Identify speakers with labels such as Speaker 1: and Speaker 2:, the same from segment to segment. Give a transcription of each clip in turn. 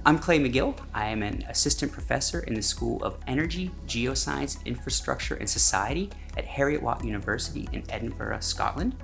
Speaker 1: I'm Clay Magill. I am an assistant professor in the School of Energy, Geoscience, Infrastructure, and Society at Heriot-Watt University in Edinburgh, Scotland.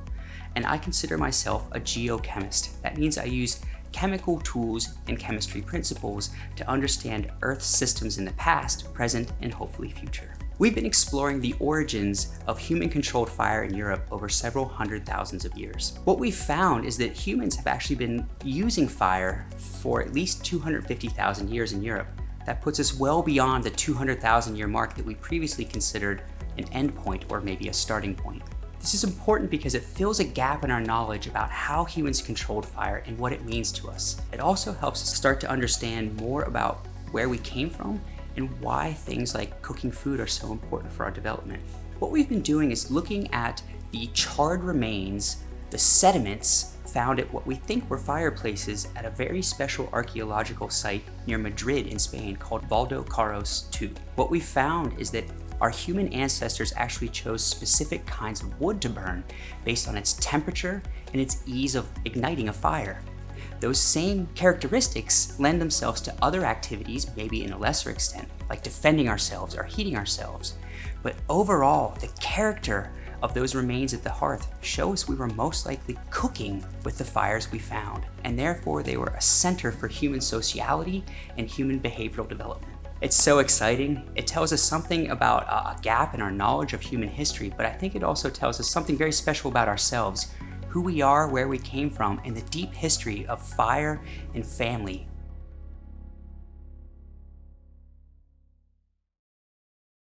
Speaker 1: And I consider myself a geochemist. That means I use chemical tools and chemistry principles to understand Earth's systems in the past, present, and hopefully future. We've been exploring the origins of human-controlled fire in Europe over several hundred thousands of years. What we've found is that humans have actually been using fire for at least 250,000 years in Europe. That puts us well beyond the 200,000 year mark that we previously considered an endpoint or maybe a starting point. This is important because it fills a gap in our knowledge about how humans controlled fire and what it means to us. It also helps us start to understand more about where we came from and why things like cooking food are so important for our development. What we've been doing is looking at the charred remains, the sediments found at what we think were fireplaces at a very special archaeological site near Madrid in Spain called Valdo Carros II. What we found is that our human ancestors actually chose specific kinds of wood to burn based on its temperature and its ease of igniting a fire. Those same characteristics lend themselves to other activities, maybe in a lesser extent, like defending ourselves or heating ourselves. But overall, the character of those remains at the hearth show us we were most likely cooking with the fires we found, and therefore they were a center for human sociality and human behavioral development. It's so exciting. It tells us something about a gap in our knowledge of human history, but I think it also tells us something very special about ourselves, who we are, where we came from, and the deep history of fire and family